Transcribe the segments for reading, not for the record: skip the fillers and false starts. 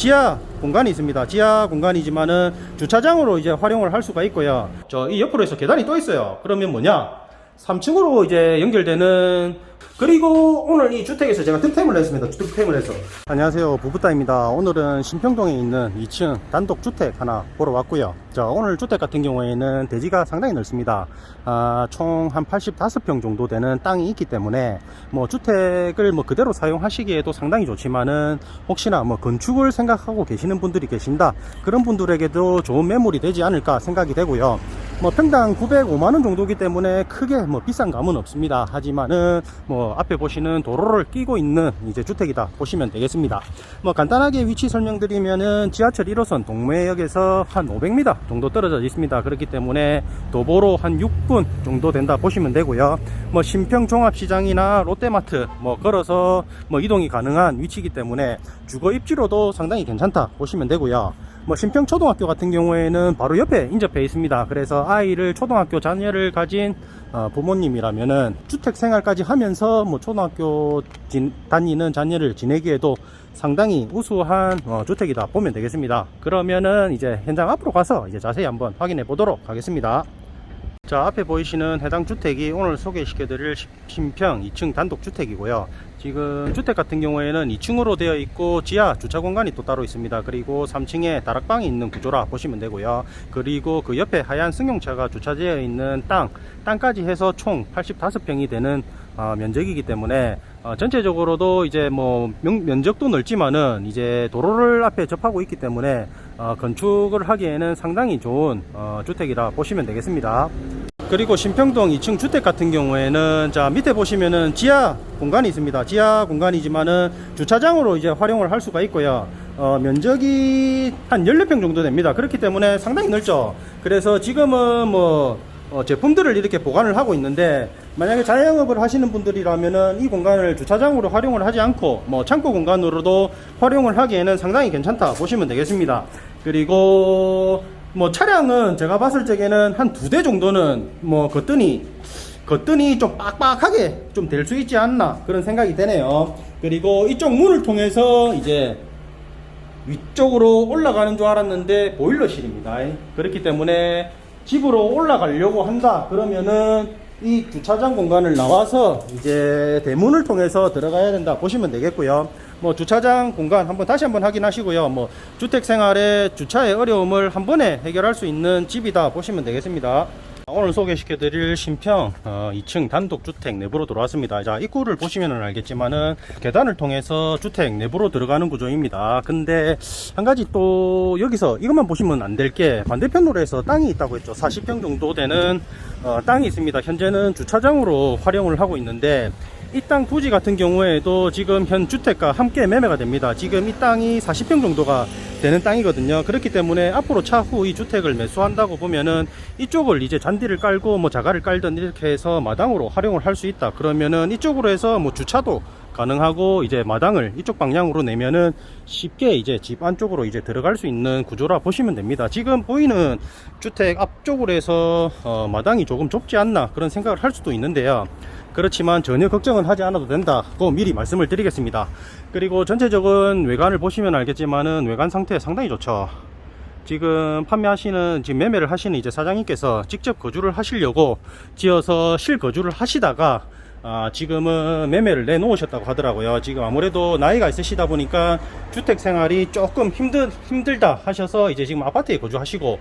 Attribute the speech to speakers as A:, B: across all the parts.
A: 지하 공간이 있습니다. 지하 공간이지만은 주차장으로 이제 활용을 할 수가 있고요. 저 이 옆으로 해서 계단이 또 있어요. 그러면 뭐냐? 3층으로 이제 연결되는, 그리고 오늘 이 주택에서 제가 득템을 했습니다. 득템을 해서. 안녕하세요, 부부따입니다. 오늘은 신평동에 있는 2층 단독주택 하나 보러 왔고요. 자, 오늘 주택 같은 경우에는 대지가 상당히 넓습니다. 총 한 85평 정도 되는 땅이 있기 때문에 뭐 주택을 뭐 그대로 사용하시기에도 상당히 좋지만은, 혹시나 뭐 건축을 생각하고 계시는 분들이 계신다, 그런 분들에게도 좋은 매물이 되지 않을까 생각이 되고요. 뭐 평당 905만원 정도이기 때문에 크게 뭐 비싼 감은 없습니다. 하지만은 뭐 앞에 보시는 도로를 끼고 있는 이제 주택이다 보시면 되겠습니다. 뭐 간단하게 위치 설명드리면은 지하철 1호선 동묘역에서 한 500m 정도 떨어져 있습니다. 그렇기 때문에 도보로 한 6분 정도 된다 보시면 되고요. 뭐 신평종합시장이나 롯데마트 뭐 걸어서 뭐 이동이 가능한 위치이기 때문에 주거 입지로도 상당히 괜찮다 보시면 되고요. 뭐 신평초등학교 같은 경우에는 바로 옆에 인접해 있습니다. 그래서 아이를 초등학교 자녀를 가진 부모님이라면은 주택 생활까지 하면서 뭐 초등학교 다니는 자녀를 지내기에도 상당히 우수한 주택이다 보면 되겠습니다. 그러면은 이제 현장 앞으로 가서 이제 자세히 한번 확인해 보도록 하겠습니다. 자, 앞에 보이시는 해당 주택이 오늘 소개시켜 드릴 신평 2층 단독주택이고요. 지금 주택 같은 경우에는 2층으로 되어 있고 지하 주차 공간이 또 따로 있습니다. 그리고 3층에 다락방이 있는 구조라 보시면 되고요. 그리고 그 옆에 하얀 승용차가 주차되어 있는 땅까지 해서 총 85평이 되는 면적이기 때문에 전체적으로도 이제 뭐 면적도 넓지만은 이제 도로를 앞에 접하고 있기 때문에 건축을 하기에는 상당히 좋은 주택이라 보시면 되겠습니다. 그리고 신평동 2층 주택 같은 경우에는 자, 밑에 보시면은 지하 공간이 있습니다. 지하 공간이지만은 주차장으로 이제 활용을 할 수가 있고요. 면적이 한 14평 정도 됩니다. 그렇기 때문에 상당히 넓죠. 그래서 지금은 뭐 제품들을 이렇게 보관을 하고 있는데, 만약에 자영업을 하시는 분들이라면은 이 공간을 주차장으로 활용을 하지 않고 뭐 창고 공간으로도 활용을 하기에는 상당히 괜찮다 보시면 되겠습니다. 그리고 뭐 차량은 제가 봤을 적에는 한 2대 정도는 뭐 거뜬히 좀 빡빡하게 좀 될 수 있지 않나 그런 생각이 되네요. 그리고 이쪽 문을 통해서 이제 위쪽으로 올라가는 줄 알았는데 보일러실입니다. 그렇기 때문에 집으로 올라가려고 한다 그러면은 이 주차장 공간을 나와서 이제 대문을 통해서 들어가야 된다 보시면 되겠고요. 뭐 주차장 공간 다시 한번 확인하시고요. 뭐 주택 생활의 주차의 어려움을 한 번에 해결할 수 있는 집이다 보시면 되겠습니다. 오늘 소개시켜 드릴 신평 2층 단독주택 내부로 들어왔습니다. 자, 입구를 보시면 알겠지만은 계단을 통해서 주택 내부로 들어가는 구조입니다. 근데 한 가지 또 여기서 이것만 보시면 안 될 게, 반대편으로 해서 땅이 있다고 했죠. 40평 정도 되는 땅이 있습니다. 현재는 주차장으로 활용을 하고 있는데, 이 땅 부지 같은 경우에도 지금 현 주택과 함께 매매가 됩니다. 지금 이 땅이 40평 정도가 되는 땅이거든요. 그렇기 때문에 앞으로 차후 이 주택을 매수한다고 보면은 이쪽을 이제 잔디를 깔고 뭐 자갈을 깔든 이렇게 해서 마당으로 활용을 할 수 있다. 그러면은 이쪽으로 해서 뭐 주차도 가능하고 이제 마당을 이쪽 방향으로 내면은 쉽게 이제 집 안쪽으로 이제 들어갈 수 있는 구조라 보시면 됩니다. 지금 보이는 주택 앞쪽으로 해서 마당이 조금 좁지 않나 그런 생각을 할 수도 있는데요. 그렇지만 전혀 걱정은 하지 않아도 된다고 미리 말씀을 드리겠습니다. 그리고 전체적인 외관을 보시면 알겠지만은 외관 상태 상당히 좋죠. 지금 지금 매매를 하시는 이제 사장님께서 직접 거주를 하시려고 지어서 실거주를 하시다가 지금은 매매를 내놓으셨다고 하더라고요. 지금 아무래도 나이가 있으시다 보니까 주택 생활이 조금 힘들다 하셔서 이제 지금 아파트에 거주하시고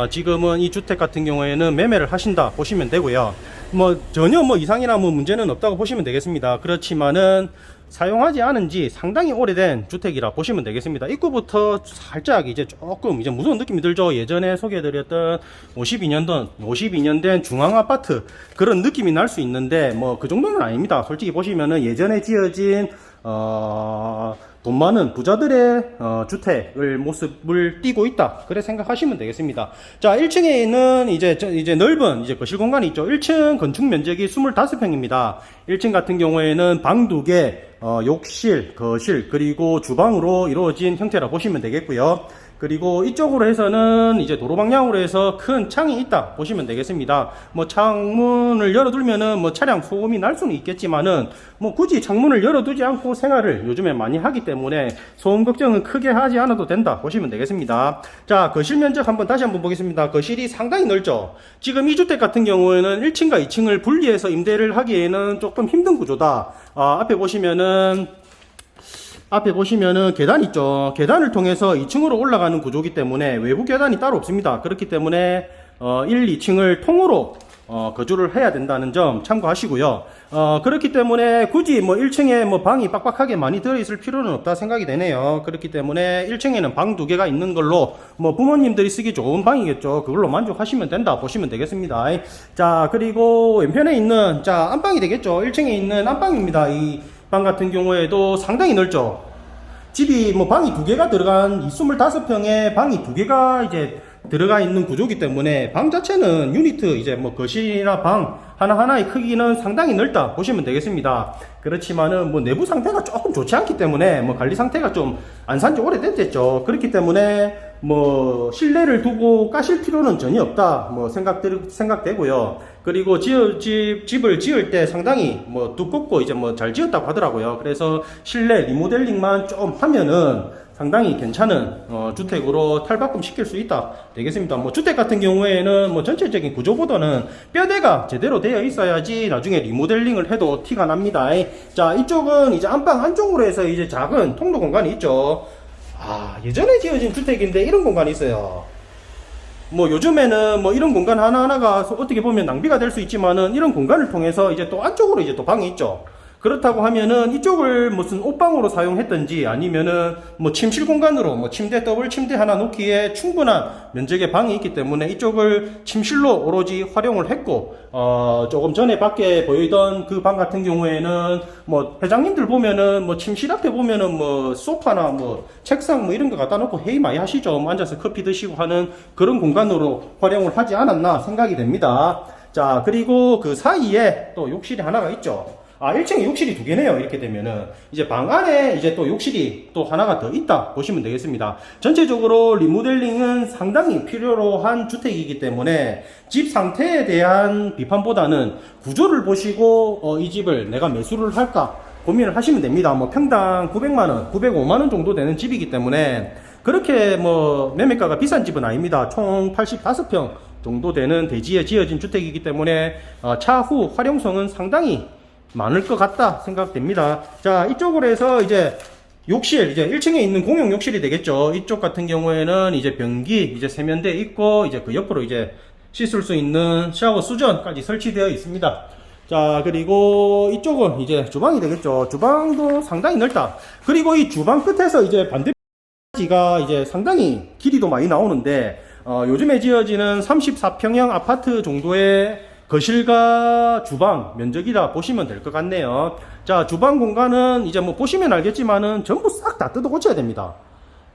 A: 지금은 이 주택 같은 경우에는 매매를 하신다 보시면 되고요. 뭐 전혀 뭐 이상이나 뭐 문제는 없다고 보시면 되겠습니다. 그렇지만은 사용하지 않은 지 상당히 오래된 주택이라 보시면 되겠습니다. 입구부터 살짝 이제 조금 이제 무서운 느낌이 들죠. 예전에 소개해드렸던 52년 된 중앙아파트 그런 느낌이 날 수 있는데 뭐 그 정도는 아닙니다. 솔직히 보시면은 예전에 지어진 돈 많은 부자들의 주택을 모습을 띠고 있다 그래 생각하시면 되겠습니다. 자, 1층에 있는 이제 넓은 이제 거실 공간이 있죠. 1층 건축 면적이 25평입니다. 1층 같은 경우에는 방 2개, 욕실, 거실, 그리고 주방으로 이루어진 형태라 보시면 되겠고요. 그리고 이쪽으로 해서는 이제 도로 방향으로 해서 큰 창이 있다 보시면 되겠습니다. 뭐 창문을 열어두면은 뭐 차량 소음이 날 수는 있겠지만은 뭐 굳이 창문을 열어두지 않고 생활을 요즘에 많이 하기 때문에 소음 걱정은 크게 하지 않아도 된다 보시면 되겠습니다. 자, 거실 면적 다시 한번 보겠습니다. 거실이 상당히 넓죠. 지금 이 주택 같은 경우에는 1층과 2층을 분리해서 임대를 하기에는 조금 힘든 구조다. 앞에 보시면은 계단 있죠. 계단을 통해서 2층으로 올라가는 구조기 때문에 외부 계단이 따로 없습니다. 그렇기 때문에 1, 2층을 통으로 거주를 해야 된다는 점 참고하시고요. 그렇기 때문에 굳이 뭐 1층에 뭐 방이 빡빡하게 많이 들어있을 필요는 없다 생각이 되네요. 그렇기 때문에 1층에는 방 2개가 있는 걸로 뭐 부모님들이 쓰기 좋은 방이겠죠. 그걸로 만족하시면 된다 보시면 되겠습니다. 자, 그리고 왼편에 있는 안방이 되겠죠. 1층에 있는 안방입니다. 이 방 같은 경우에도 상당히 넓죠. 집이 뭐 방이 2개가 들어간 25평에 방이 2개가 이제 들어가 있는 구조기 때문에 방 자체는 유니트 이제 뭐 거실이나 방 하나하나의 크기는 상당히 넓다 보시면 되겠습니다. 그렇지만은 뭐 내부 상태가 조금 좋지 않기 때문에 뭐 관리 상태가 좀 안 산지 오래됐겠죠. 그렇기 때문에 뭐 실내를 두고 까실 필요는 전혀 없다 뭐 생각되고요. 그리고 집을 지을 때 상당히 뭐 두껍고 이제 뭐 잘 지었다고 하더라고요. 그래서 실내 리모델링만 좀 하면은 상당히 괜찮은 주택으로 탈바꿈 시킬 수 있다 되겠습니다. 뭐 주택 같은 경우에는 뭐 전체적인 구조보다는 뼈대가 제대로 되어 있어야지 나중에 리모델링을 해도 티가 납니다. 자, 이쪽은 이제 안방 안쪽으로 해서 이제 작은 통로 공간이 있죠. 예전에 지어진 주택인데 이런 공간이 있어요. 뭐 요즘에는 뭐 이런 공간 하나하나가 어떻게 보면 낭비가 될 수 있지만은 이런 공간을 통해서 이제 또 안쪽으로 이제 또 방이 있죠. 그렇다고 하면은 이쪽을 무슨 옷방으로 사용했든지 아니면은 뭐 침실 공간으로 뭐 침대 더블 침대 하나 놓기에 충분한 면적의 방이 있기 때문에 이쪽을 침실로 오로지 활용을 했고 조금 전에 밖에 보이던 그 방 같은 경우에는 뭐 회장님들 보면은 뭐 침실 앞에 보면은 뭐 소파나 뭐 책상 뭐 이런 거 갖다 놓고 회의 많이 하시죠. 뭐 앉아서 커피 드시고 하는 그런 공간으로 활용을 하지 않았나 생각이 됩니다. 자, 그리고 그 사이에 또 욕실이 하나가 있죠. 1층에 욕실이 2개네요. 이렇게 되면은 이제 방 안에 이제 또 욕실이 또 하나가 더 있다 보시면 되겠습니다. 전체적으로 리모델링은 상당히 필요로 한 주택이기 때문에 집 상태에 대한 비판보다는 구조를 보시고 이 집을 내가 매수를 할까 고민을 하시면 됩니다. 뭐 평당 900만원, 905만원 정도 되는 집이기 때문에 그렇게 뭐 매매가가 비싼 집은 아닙니다. 총 85평 정도 되는 대지에 지어진 주택이기 때문에 차후 활용성은 상당히 많을 것 같다 생각됩니다. 자, 이쪽으로 해서 이제 욕실, 이제 1층에 있는 공용 욕실이 되겠죠. 이쪽 같은 경우에는 이제 변기, 이제 세면대 있고, 이제 그 옆으로 이제 씻을 수 있는 샤워 수전까지 설치되어 있습니다. 자, 그리고 이쪽은 이제 주방이 되겠죠. 주방도 상당히 넓다. 그리고 이 주방 끝에서 이제 반대편지가 이제 상당히 길이도 많이 나오는데, 요즘에 지어지는 34평형 아파트 정도의 거실과 주방 면적이다 보시면 될 것 같네요. 자, 주방 공간은 이제 뭐 보시면 알겠지만은 전부 싹 다 뜯어 고쳐야 됩니다.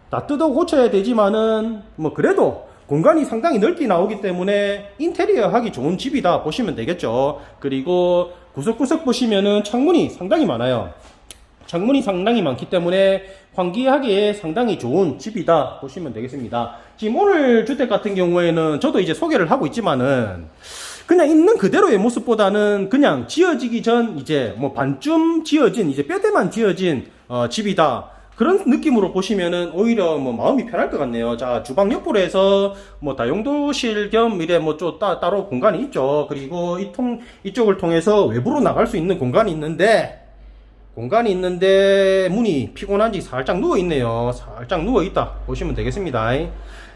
A: 다 뜯어 고쳐야 되지만은 뭐 그래도 공간이 상당히 넓게 나오기 때문에 인테리어 하기 좋은 집이다 보시면 되겠죠. 그리고 구석구석 보시면은 창문이 상당히 많아요. 창문이 상당히 많기 때문에 환기하기에 상당히 좋은 집이다 보시면 되겠습니다. 지금 오늘 주택 같은 경우에는 저도 이제 소개를 하고 있지만은 그냥 있는 그대로의 모습보다는 그냥 지어지기 전 이제 뭐 반쯤 지어진 이제 뼈대만 지어진 집이다. 그런 느낌으로 보시면은 오히려 뭐 마음이 편할 것 같네요. 자, 주방 옆으로 해서 뭐 다용도실 겸 이래 뭐 좀 따로 공간이 있죠. 그리고 이쪽을 통해서 외부로 나갈 수 있는 공간이 있는데 문이 피곤한지 살짝 누워 있네요. 살짝 누워 있다 보시면 되겠습니다.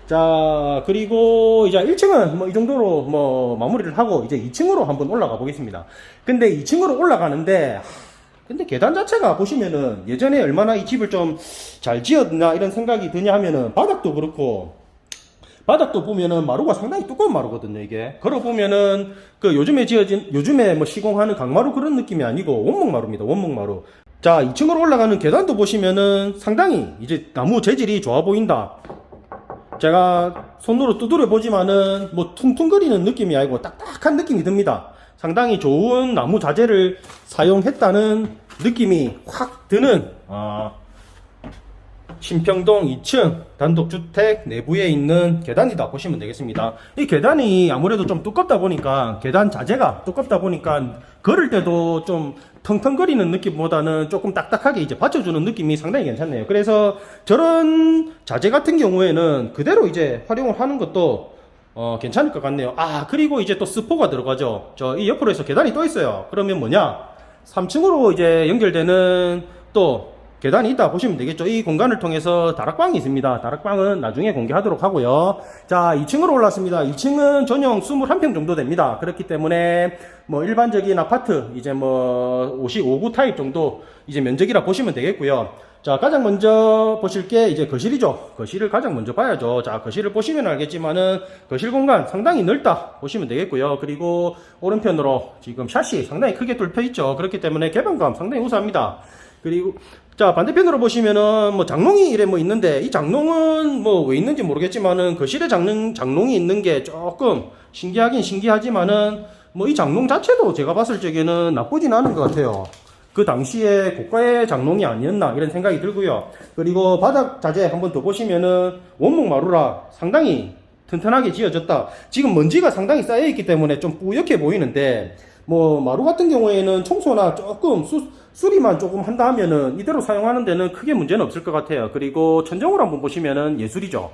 A: 자, 그리고 이제 1층은 뭐 이 정도로 뭐 마무리를 하고 이제 2층으로 한번 올라가 보겠습니다. 근데 2층으로 올라가는데 근데 계단 자체가 보시면은 예전에 얼마나 이 집을 좀 잘 지었나 이런 생각이 드냐 하면은 바닥도 그렇고 바닥도 보면은 마루가 상당히 두꺼운 마루거든요. 이게 걸어보면은 그 요즘에 뭐 시공하는 강마루 그런 느낌이 아니고 원목마루입니다. 원목마루. 자, 2층으로 올라가는 계단도 보시면은 상당히 이제 나무 재질이 좋아 보인다. 제가 손으로 두드려 보지만은 뭐 퉁퉁거리는 느낌이 아니고 딱딱한 느낌이 듭니다. 상당히 좋은 나무 자재를 사용했다는 느낌이 확 드는 신평동 2층 단독주택 내부에 있는 계단이다 보시면 되겠습니다. 이 계단이 아무래도 좀 두껍다 보니까, 계단 자재가 두껍다 보니까 걸을 때도 좀 텅텅거리는 느낌보다는 조금 딱딱하게 이제 받쳐주는 느낌이 상당히 괜찮네요. 그래서 저런 자재 같은 경우에는 그대로 이제 활용을 하는 것도 괜찮을 것 같네요. 그리고 이제 또 스포가 들어가죠. 이 옆으로 해서 계단이 또 있어요. 그러면 뭐냐? 3층으로 이제 연결되는 또 계단이 있다 보시면 되겠죠. 이 공간을 통해서 다락방이 있습니다. 다락방은 나중에 공개하도록 하고요. 자, 2층으로 올랐습니다. 2층은 전용 21평 정도 됩니다. 그렇기 때문에 뭐 일반적인 아파트 이제 뭐 55구 타입 정도 이제 면적이라 보시면 되겠고요. 자, 가장 먼저 보실 게 이제 거실이죠. 거실을 가장 먼저 봐야죠. 자, 거실을 보시면 알겠지만은 거실 공간 상당히 넓다 보시면 되겠고요. 그리고 오른편으로 지금 샷이 상당히 크게 뚫혀 있죠. 그렇기 때문에 개방감 상당히 우수합니다. 그리고 자, 반대편으로 보시면은 뭐 장롱이 이래 뭐 있는데, 이 장롱은 뭐 왜 있는지 모르겠지만은 거실에 장롱이 있는 게 조금 신기하긴 신기하지만은 뭐 이 장롱 자체도 제가 봤을 적에는 나쁘진 않은 것 같아요. 그 당시에 고가의 장롱이 아니었나 이런 생각이 들고요. 그리고 바닥 자재 한번 더 보시면은 원목 마루라 상당히 튼튼하게 지어졌다. 지금 먼지가 상당히 쌓여있기 때문에 좀 뿌옇게 보이는데, 뭐 마루 같은 경우에는 청소나 조금 수리만 조금 한다 하면은 이대로 사용하는 데는 크게 문제는 없을 것 같아요. 그리고 천정으로 한번 보시면은 예술이죠.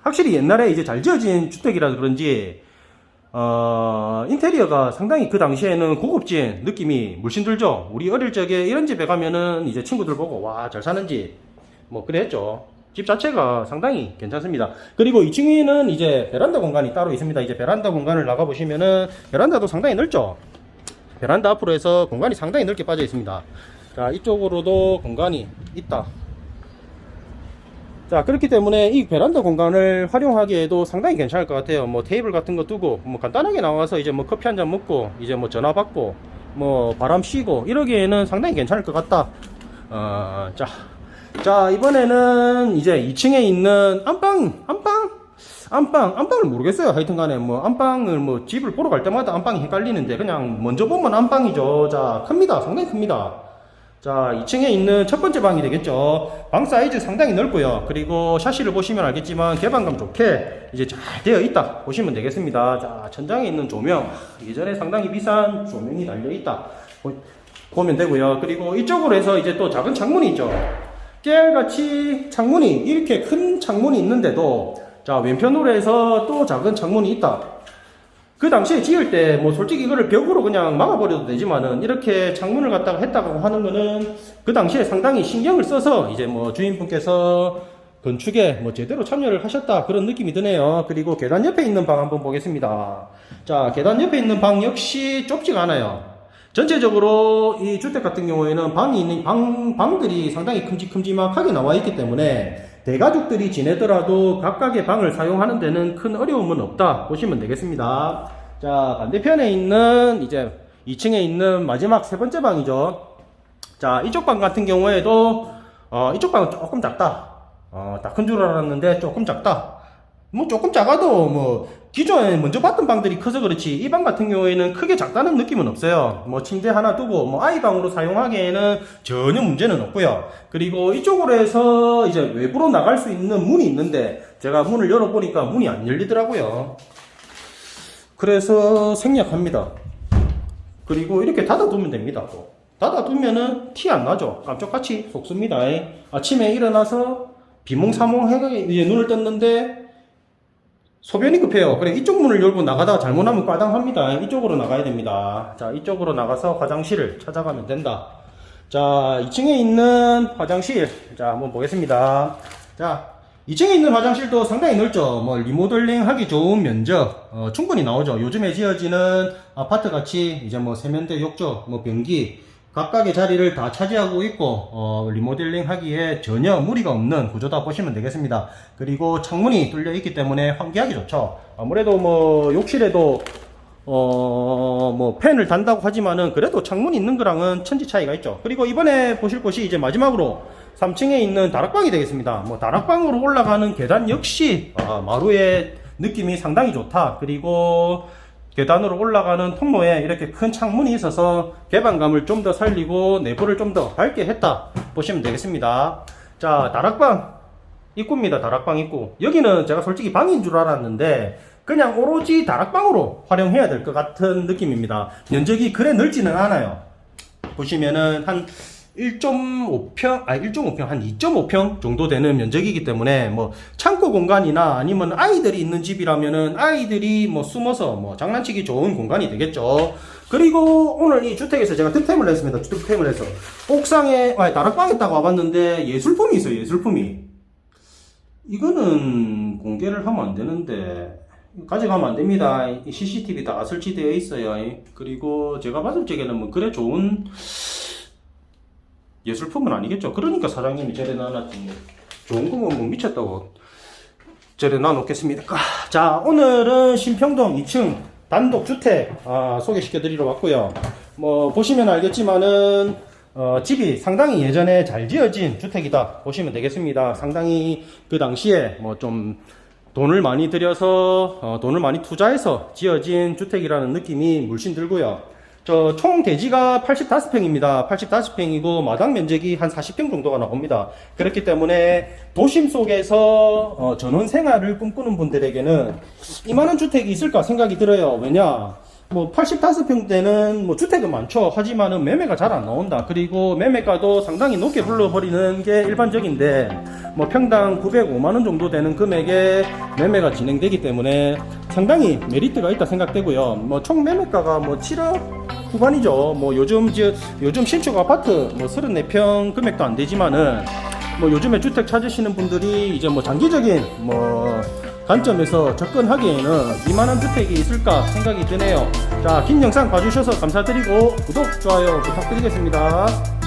A: 확실히 옛날에 이제 잘 지어진 주택이라 그런지 인테리어가 상당히 그 당시에는 고급진 느낌이 물씬 들죠. 우리 어릴 적에 이런 집에 가면은 이제 친구들 보고 와, 잘 사는 집 뭐 그래 했죠. 집 자체가 상당히 괜찮습니다. 그리고 2층에는 이제 베란다 공간이 따로 있습니다. 이제 베란다 공간을 나가 보시면은 베란다도 상당히 넓죠. 베란다 앞으로 해서 공간이 상당히 넓게 빠져 있습니다. 자, 이쪽으로도 공간이 있다. 자, 그렇기 때문에 이 베란다 공간을 활용하기에도 상당히 괜찮을 것 같아요. 뭐 테이블 같은 거 두고 뭐 간단하게 나와서 이제 뭐 커피 한잔 먹고 이제 뭐 전화 받고 뭐 바람 쉬고 이러기에는 상당히 괜찮을 것 같다. 자, 이번에는 이제 2층에 있는 안방을 모르겠어요. 하여튼 간에 뭐 안방을 뭐 집을 보러 갈 때마다 안방이 헷갈리는데, 그냥 먼저 보면 안방이죠. 자, 큽니다. 상당히 큽니다. 자, 2층에 있는 첫 번째 방이 되겠죠. 방 사이즈 상당히 넓고요. 그리고 샤시를 보시면 알겠지만 개방감 좋게 이제 잘 되어 있다 보시면 되겠습니다. 자, 천장에 있는 조명, 예전에 상당히 비싼 조명이 달려 있다 보면 되고요. 그리고 이쪽으로 해서 이제 또 작은 창문이 있죠. 깨알같이 창문이, 이렇게 큰 창문이 있는데도, 자, 왼편으로 해서 또 작은 창문이 있다. 그 당시에 지을 때 뭐 솔직히 이거를 벽으로 그냥 막아버려도 되지만은 이렇게 창문을 갖다가 했다고 하는 거는 그 당시에 상당히 신경을 써서 이제 뭐 주인분께서 건축에 뭐 제대로 참여를 하셨다, 그런 느낌이 드네요. 그리고 계단 옆에 있는 방 한번 보겠습니다. 자, 계단 옆에 있는 방 역시 좁지가 않아요. 전체적으로 이 주택 같은 경우에는 방이 있는 방들이 상당히 큼직큼직하게 나와 있기 때문에 대가족들이 지내더라도 각각의 방을 사용하는 데는 큰 어려움은 없다 보시면 되겠습니다. 자, 반대편에 있는 이제 2층에 있는 마지막 세 번째 방이죠. 자, 이쪽 방 같은 경우에도 이쪽 방은 조금 작다. 다 큰 줄 알았는데 조금 작다. 뭐 조금 작아도 뭐 기존에 먼저 봤던 방들이 커서 그렇지 이 방 같은 경우에는 크게 작다는 느낌은 없어요. 뭐 침대 하나 두고 뭐 아이방으로 사용하기에는 전혀 문제는 없고요. 그리고 이쪽으로 해서 이제 외부로 나갈 수 있는 문이 있는데, 제가 문을 열어보니까 문이 안 열리더라고요. 그래서 생략합니다. 그리고 이렇게 닫아두면 됩니다. 또 닫아두면은 티 안 나죠. 깜짝같이 속습니다. 아침에 일어나서 비몽사몽하게 이제 눈을 떴는데 소변이 급해요. 그래, 이쪽 문을 열고 나가다가 잘못하면 과당합니다. 이쪽으로 나가야 됩니다. 자, 이쪽으로 나가서 화장실을 찾아가면 된다. 자, 2층에 있는 화장실, 자, 한번 보겠습니다. 자, 2층에 있는 화장실도 상당히 넓죠. 뭐 리모델링 하기 좋은 면적 충분히 나오죠. 요즘에 지어지는 아파트 같이 이제 뭐 세면대, 욕조, 뭐 변기 각각의 자리를 다 차지하고 있고 리모델링 하기에 전혀 무리가 없는 구조다 보시면 되겠습니다. 그리고 창문이 뚫려 있기 때문에 환기하기 좋죠. 아무래도 뭐 욕실에도 뭐 팬을 단다고 하지만은 그래도 창문이 있는 거랑은 천지 차이가 있죠. 그리고 이번에 보실 곳이 이제 마지막으로 3층에 있는 다락방이 되겠습니다. 뭐 다락방으로 올라가는 계단 역시 마루의 느낌이 상당히 좋다. 그리고 계단으로 올라가는 통로에 이렇게 큰 창문이 있어서 개방감을 좀 더 살리고 내부를 좀 더 밝게 했다 보시면 되겠습니다. 자, 다락방 입구입니다. 다락방 입구. 여기는 제가 솔직히 방인 줄 알았는데 그냥 오로지 다락방으로 활용해야 될 것 같은 느낌입니다. 면적이 그래 넓지는 않아요. 보시면은 한 1.5평, 한 2.5평 정도 되는 면적이기 때문에 뭐 창고 공간이나 아니면 아이들이 있는 집이라면은 아이들이 뭐 숨어서 뭐 장난치기 좋은 공간이 되겠죠. 그리고 오늘 이 주택에서 제가 득템을 했습니다. 득템을 해서 옥상에, 다락방에 딱 와봤는데 예술품이 있어요. 예술품이. 이거는 공개를 하면 안 되는데 가져가면 안 됩니다. CCTV 다 설치되어 있어요. 그리고 제가 봤을 적에는 뭐 그래 좋은 예술품은 아니겠죠. 그러니까 사장님이 저래 놔놨지. 좋은 거면 뭐 미쳤다고 저래 놔놓겠습니까. 자, 오늘은 신평동 2층 단독주택 소개시켜 드리러 왔고요. 뭐 보시면 알겠지만은 집이 상당히 예전에 잘 지어진 주택이다 보시면 되겠습니다. 상당히 그 당시에 뭐 좀 돈을 많이 들여서 돈을 많이 투자해서 지어진 주택이라는 느낌이 물씬 들고요. 저 총 대지가 85평입니다. 85평이고 마당 면적이 한 40평 정도가 나옵니다. 그렇기 때문에 도심 속에서 전원 생활을 꿈꾸는 분들에게는 이만한 주택이 있을까 생각이 들어요. 왜냐? 뭐 85평대는 뭐 주택은 많죠. 하지만은 매매가 잘 안 나온다. 그리고 매매가도 상당히 높게 불러버리는 게 일반적인데 뭐 평당 905만원 정도 되는 금액에 매매가 진행되기 때문에 상당히 메리트가 있다 생각되고요. 뭐 총 매매가가 뭐 7억 후반이죠. 뭐 요즘 신축 아파트 뭐 34평 금액도 안 되지만은 뭐 요즘에 주택 찾으시는 분들이 이제 뭐 장기적인 뭐 관점에서 접근하기에는 이만한 주택이 있을까 생각이 드네요. 자, 긴 영상 봐주셔서 감사드리고 구독, 좋아요 부탁드리겠습니다.